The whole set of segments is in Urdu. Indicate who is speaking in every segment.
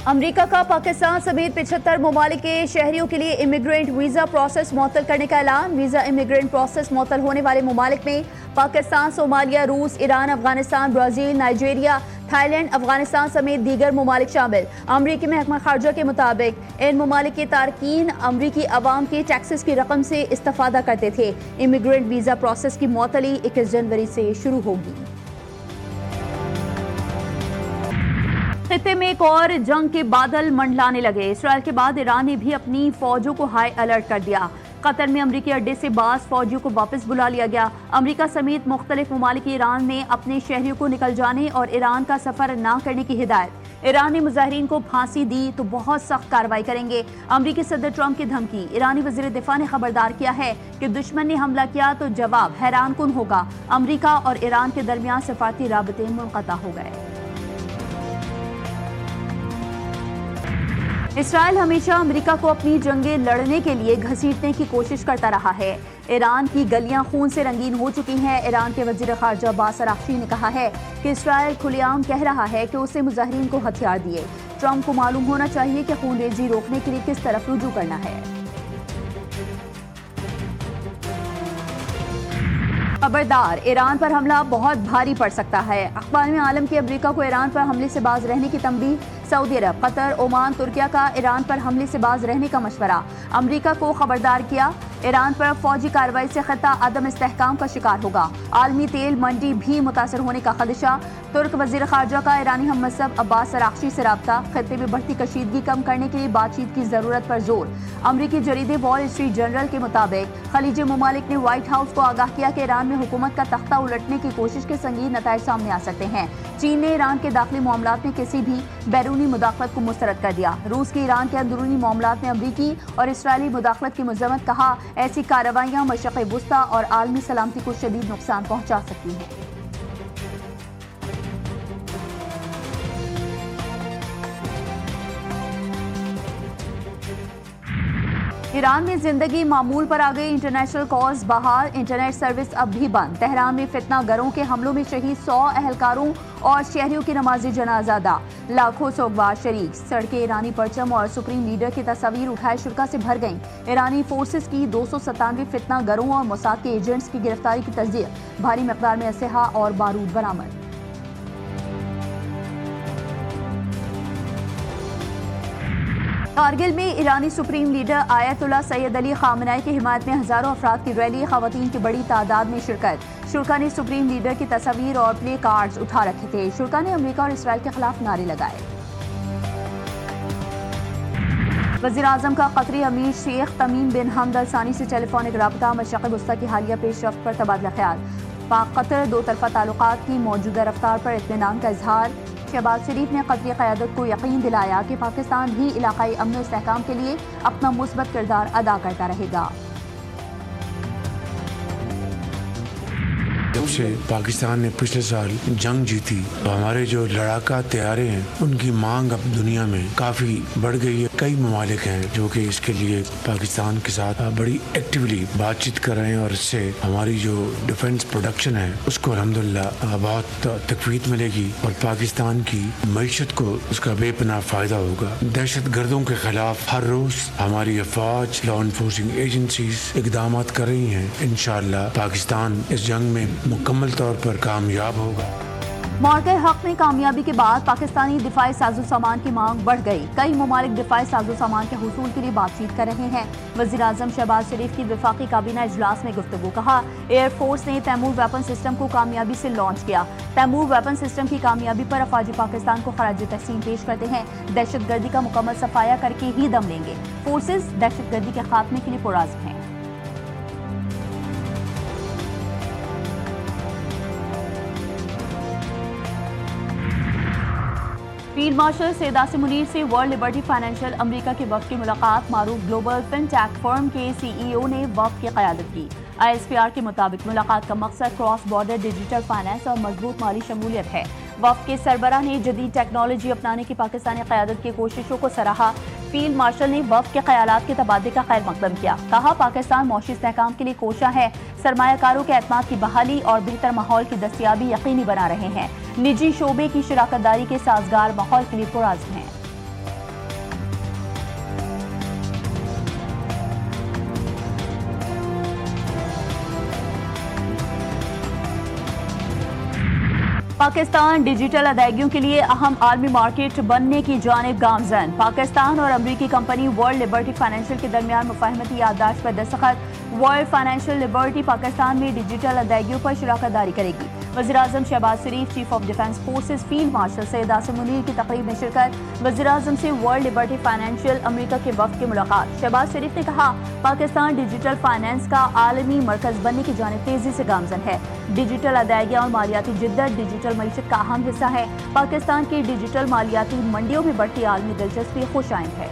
Speaker 1: امریکہ کا پاکستان سمیت 75 ممالک کے شہریوں کے لیے امیگرینٹ ویزا پروسیس معطل کرنے کا اعلان۔ ویزا امیگرینٹ پروسیس معطل ہونے والے ممالک میں پاکستان، صومالیہ، روس، Iran, Afghanistan, Brazil, Nigeria, Thailand, Afghanistan سمیت دیگر ممالک شامل۔ امریکی محکمہ خارجہ کے مطابق ان ممالک کے تارکین امریکی عوام کے ٹیکسز کی رقم سے استفادہ کرتے تھے۔ امیگرینٹ ویزا پروسیس کی معطلی 21 جنوری سے شروع ہوگی۔ خطے میں ایک اور جنگ کے بادل منڈلانے لگے۔ اسرائیل کے بعد ایران نے بھی اپنی فوجوں کو ہائی الرٹ کر دیا۔ قطر میں امریکی اڈے سے بعض فوجیوں کو واپس بلا لیا گیا۔ امریکہ سمیت مختلف ممالک ایران نے اپنے شہریوں کو نکل جانے اور ایران کا سفر نہ کرنے کی ہدایت۔ ایران نے مظاہرین کو پھانسی دی تو بہت سخت کارروائی کریں گے۔ امریکی صدر ٹرمپ کی دھمکی۔ ایرانی وزیر دفاع نے خبردار کیا ہے کہ دشمن نے حملہ کیا تو جواب حیران کن ہوگا۔ امریکہ اور ایران کے درمیان سفارتی رابطے منقطع ہو گئے۔ اسرائیل ہمیشہ امریکہ کو اپنی جنگیں لڑنے کے لیے گھسیٹنے کی کوشش کرتا رہا ہے۔ ایران کی گلیاں خون سے رنگین ہو چکی ہیں۔ ایران کے وزیر خارجہ عباس اراغچی نے کہا ہے کہ اسرائیل کھلے عام کہہ رہا ہے کہ اسے مظاہرین کو ہتھیار دیے۔ ٹرمپ کو معلوم ہونا چاہیے کہ خون ریزی روکنے کے لیے کس طرف رجوع کرنا ہے۔ خبردار، ایران پر حملہ بہت بھاری پڑ سکتا ہے۔ اقوام عالم کی امریکہ کو ایران پر حملے سے باز رہنے کی تنبیہ۔ سعودی عرب، قطر، عمان، ترکیہ کا ایران پر حملے سے باز رہنے کا مشورہ۔ امریکہ کو خبردار کیا، ایران پر فوجی کارروائی سے خطہ عدم استحکام کا شکار ہوگا۔ عالمی تیل منڈی بھی متاثر ہونے کا خدشہ۔ ترک وزیر خارجہ کا ایرانی ہم منصب عباس اراغچی سے رابطہ۔ خطے میں بڑھتی کشیدگی کم کرنے کے لیے بات چیت کی ضرورت پر زور۔ امریکی جریدے وال اسٹریٹ جرنل کے مطابق خلیجی ممالک نے وائٹ ہاؤس کو آگاہ کیا کہ ایران میں حکومت کا تختہ الٹنے کی کوشش کے سنگین نتائج سامنے آ سکتے ہیں۔ چین نے ایران کے داخلی معاملات میں کسی بھی بیرونی مداخلت کو مسترد کر دیا۔ روس کی ایران کے اندرونی معاملات میں امریکی اور اسرائیلی مداخلت کی مذمت، کہا ایسی کارروائیاں مشرق وسطی اور عالمی سلامتی کو شدید نقصان پہنچا سکتی ہیں۔ ایران میں زندگی معمول پر آ گئی۔ انٹرنیشنل کالز بحال، انٹرنیٹ سروس اب بھی بند۔ تہران میں فتنہ گروں کے حملوں میں شہید 100 اہلکاروں اور شہریوں کی نماز جنازہ ادا، لاکھوں سوگوار شریک۔ سڑکیں ایرانی پرچم اور سپریم لیڈر کی تصاویر اٹھائے شرکا سے بھر گئیں۔ ایرانی فورسز کی 297 فتنہ گروں اور موساد کے ایجنٹس کی گرفتاری کی تصدیق۔ بھاری مقدار میں اسلحہ اور بارود برآمد۔ کارگل میں ایرانی سپریم لیڈر آیت اللہ سید علی خامنہ ای کی حمایت میں ہزاروں افراد کی ریلی، خواتین کی بڑی تعداد میں شرکت۔ شرکا نے سپریم لیڈر کی تصاویر اور پلے کارڈز اٹھا رکھے تھے۔ شرکا نے امریکہ اور اسرائیل کے خلاف نعرے لگائے۔ وزیر اعظم کا قطری امیر شیخ تمیم بن حمد ال ثانی سے ٹیلی فونک رابطہ، مشرق وسطی کی حالیہ پیش رفت پر تبادلہ خیال۔ پاک قطر دو طرفہ تعلقات کی موجودہ رفتار پر اطمینان کا اظہار۔ شہباز شریف نے قطری قیادت کو یقین دلایا کہ پاکستان بھی علاقائی امن و استحکام کے لیے اپنا مثبت کردار ادا کرتا رہے گا۔
Speaker 2: جب سے پاکستان نے پچھلے سال جنگ جیتی تو ہمارے جو لڑاکا طیارے ہیں ان کی مانگ اب دنیا میں کافی بڑھ گئی ہے۔ کئی ممالک ہیں جو کہ اس کے لیے پاکستان کے ساتھ بڑی ایکٹیولی بات چیت کر رہے ہیں اور اس سے ہماری جو ڈیفنس پروڈکشن ہے اس کو الحمدللہ بہت تقویت ملے گی اور پاکستان کی معیشت کو اس کا بے پناہ فائدہ ہوگا۔ دہشت گردوں کے خلاف ہر روز ہماری افواج، لا انفورسنگ ایجنسیز اقدامات کر رہی ہیں۔ انشاءاللہ پاکستان اس جنگ میں مکمل طور پر کامیاب ہوگا۔
Speaker 1: معرکہ حق میں کامیابی کے بعد پاکستانی دفاعی ساز و سامان کی مانگ بڑھ گئی۔ کئی ممالک دفاعی ساز و سامان کے حصول کے لیے بات چیت کر رہے ہیں۔ وزیر اعظم شہباز شریف کی وفاقی کابینہ اجلاس میں گفتگو، کہا ایئر فورس نے تیمور ویپن سسٹم کو کامیابی سے لانچ کیا۔ تیمور ویپن سسٹم کی کامیابی پر افواج پاکستان کو خراج تحسین پیش کرتے ہیں۔ دہشت گردی کا مکمل صفایا کر کے ہی دم لیں گے۔ فورسز دہشت گردی کے خاتمے کے لیے پرعزم ہیں۔ فیلڈ مارشل سید عاصم منیر سے ورلڈ لبرٹی فائنینشل امریکہ کے وفد کی ملاقات۔ معروف گلوبل فن ٹیک فرم کے CEO نے وفد کی قیادت کی۔ ISPR کے مطابق ملاقات کا مقصد کراس بارڈر ڈیجیٹل فائنانس اور مضبوط مالی شمولیت ہے۔ وفد کے سربراہ نے جدید ٹیکنالوجی اپنانے کی پاکستانی قیادت کی کوششوں کو سراہا۔ فیلڈ مارشل نے وفد کے خیالات کے تبادلے کا خیر مقدم کیا، کہا پاکستان معاشی استحکام کے لیے کوشاں ہے، سرمایہ کاروں کے اعتماد کی بحالی اور بہتر ماحول کی دستیابی یقینی بنا رہے ہیں، نجی شعبے کی شراکت داری کے سازگار ماحول کے لیے پرعزم ہیں۔ پاکستان ڈیجیٹل ادائیگیوں کے لیے اہم عالمی مارکیٹ بننے کی جانب گامزن۔ پاکستان اور امریکی کمپنی ورلڈ لبرٹی فائنینشل کے درمیان مفاہمتی یادداشت پر دستخط۔ ورلڈ فائنینشل لبرٹی پاکستان میں ڈیجیٹل ادائیگیوں پر شراکت داری کرے گی۔ وزیراعظم Shehbaz Sharif, chief of defence forces field marshal Syed Asim Munir کی تقریب میں شرکت۔ وزیراعظم سے ورلڈ لبرٹی فائنینشل امریکہ کے وفد کی ملاقات۔ شہباز شریف نے کہا پاکستان ڈیجیٹل فائنانس کا عالمی مرکز بننے کی جانب تیزی سے گامزن ہے۔ ڈیجیٹل ادائیگیاں اور مالیاتی جدت ڈیجیٹل معیشت کا اہم حصہ ہے۔ پاکستان کی ڈیجیٹل مالیاتی منڈیوں میں بڑھتی عالمی دلچسپی خوش آئند ہے۔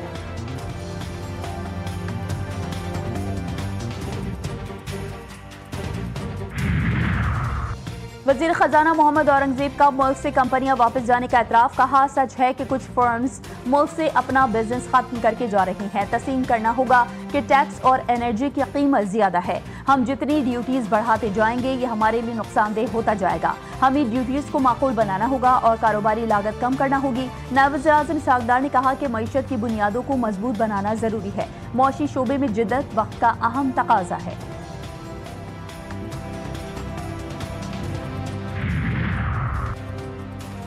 Speaker 1: وزیر خزانہ محمد اورنگزیب کا ملک سے کمپنیاں واپس جانے کا اعتراف۔ کہا سچ ہے کہ کچھ فرمز ملک سے اپنا بزنس ختم کر کے جا رہی ہیں۔ تسلیم کرنا ہوگا کہ ٹیکس اور انرجی کی قیمت زیادہ ہے۔ ہم جتنی ڈیوٹیز بڑھاتے جائیں گے یہ ہمارے لیے نقصان دہ ہوتا جائے گا۔ ہمیں ڈیوٹیز کو معقول بنانا ہوگا اور کاروباری لاگت کم کرنا ہوگی۔ نائب وزیر اعظم اسحاق ڈار نے کہا کہ معیشت کی بنیادوں کو مضبوط بنانا ضروری ہے۔ معاشی شعبے میں جدت وقت کا اہم تقاضا ہے۔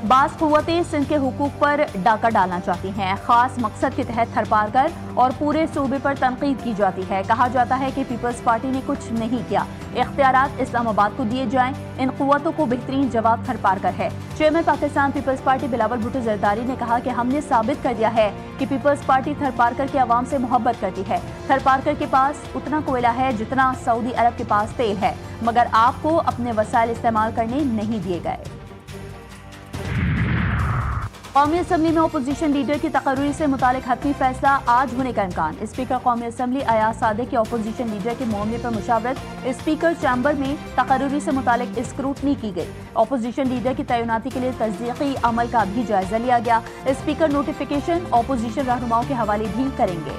Speaker 1: بعض قوتیں سندھ کے حقوق پر ڈاکہ ڈالنا چاہتی ہیں۔ خاص مقصد کے تحت تھر پار کر اور پورے صوبے پر تنقید کی جاتی ہے۔ کہا جاتا ہے کہ پیپلز پارٹی نے کچھ نہیں کیا، اختیارات اسلام آباد کو دیے جائیں۔ ان قوتوں کو بہترین جواب تھر پار کر ہے۔ چیئرمین پاکستان پیپلز پارٹی بلاول بھٹو زرداری نے کہا کہ ہم نے ثابت کر دیا ہے کہ پیپلز پارٹی تھر پار کر کے عوام سے محبت کرتی ہے۔ تھر پار کر کے پاس اتنا کوئلہ ہے جتنا سعودی عرب کے پاس تیل ہے، مگر آپ کو اپنے وسائل استعمال کرنے نہیں دیے گئے۔ قومی اسمبلی میں اپوزیشن لیڈر کی تقرری سے متعلق حتمی فیصلہ آج ہونے کا امکان۔ اسپیکر قومی اسمبلی ایاز صادق کی اپوزیشن لیڈر کے معاملے پر مشاورت۔ اسپیکر چیمبر میں تقرری سے متعلق اسکروٹنی کی گئی۔ اپوزیشن لیڈر کی تعیناتی کے لیے تصدیقی عمل کا بھی جائزہ لیا گیا۔ اسپیکر نوٹیفیکیشن اپوزیشن رہنماؤں کے حوالے بھی کریں گے۔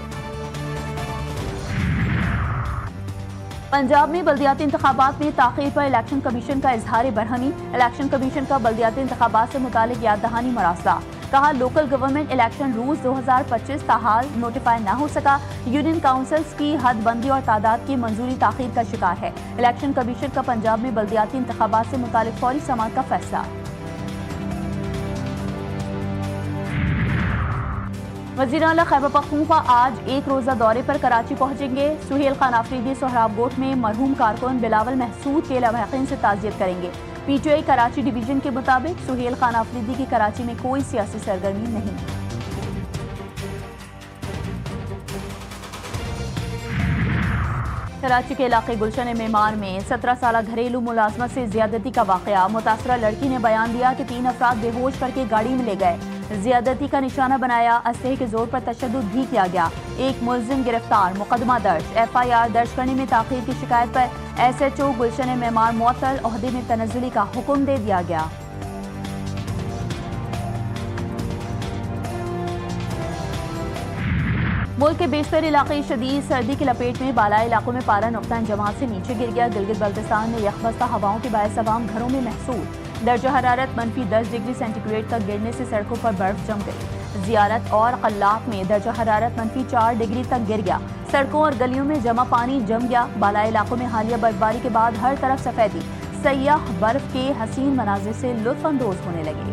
Speaker 1: پنجاب میں بلدیاتی انتخابات میں تاخیر پر الیکشن کمیشن کا اظہار برہمی۔ الیکشن کمیشن کا بلدیاتی انتخابات سے متعلق یاد دہانی مراسلہ۔ کہا لوکل گورنمنٹ الیکشن رولز 2025 تاحال نوٹیفائی نہ ہو سکا۔ یونین کاؤنسلز کی حد بندی اور تعداد کی منظوری تاخیر کا شکار ہے۔ الیکشن کمیشن کا پنجاب میں بلدیاتی انتخابات سے متعلق فوری سماعت کا فیصلہ۔ وزیر اعلی خیبر پختونخوا آج ایک روزہ دورے پر کراچی پہنچیں گے۔ سہیل خان آفریدی سہراب گوٹ میں مرحوم کارکن بلاول محسود کے لاحقین سے تعزیت کریں گے۔ P T I Karachi division کے مطابق سہیل خان آفریدی کی کراچی میں کوئی سیاسی سرگرمی نہیں۔ کراچی کے علاقے گلشن معمار میں 17 سالہ گھریلو ملازمت سے زیادتی کا واقعہ۔ متاثرہ لڑکی نے بیان دیا کہ 3 افراد بے ہوش کر کے گاڑی میں لے گئے، زیادتی کا نشانہ بنایا، اسلحے کے زور پر تشدد بھی کیا گیا۔ ایک ملزم گرفتار، مقدمہ درج۔ ایف آئی آر درج کرنے میں تاخیر کی شکایت پر ایس ایچ او گلشن معمار معطل، عہدے میں تنزلی کا حکم دے دیا گیا۔ ملک کے بیشتر علاقے شدید سردی کی لپیٹ میں، بالائی علاقوں میں پارہ نقطہ انجماد سے نیچے گر گیا۔ گلگت بلتستان میں یخبستہ ہواؤں کے باعث عوام گھروں میں محصور۔ درجہ حرارت -10 ڈگری سینٹی گریڈ تک گرنے سے سڑکوں پر برف جم گئی۔ زیارت اور قلاق میں درجہ حرارت -4 ڈگری تک گر گیا۔ سڑکوں اور گلیوں میں جمع پانی جم گیا۔ بالائی علاقوں میں حالیہ برفباری کے بعد ہر طرف سفیدی، سیاح برف کے حسین مناظر سے لطف اندوز ہونے لگے۔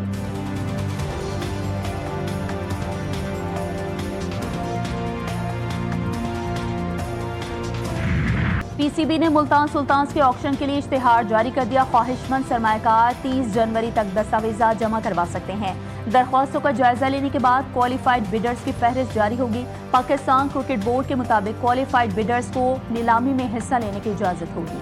Speaker 1: پی سی بی نے ملتان سلطانز کے آکشن کے لیے اشتہار جاری کر دیا۔ خواہش مند سرمایہ کار 30 جنوری تک دستاویزات جمع کروا سکتے ہیں۔ درخواستوں کا جائزہ لینے کے بعد کوالیفائڈ بیڈرز کی فہرست جاری ہوگی۔ پاکستان کرکٹ بورڈ کے مطابق کوالیفائڈ بیڈرز کو نیلامی میں حصہ لینے کی اجازت ہوگی۔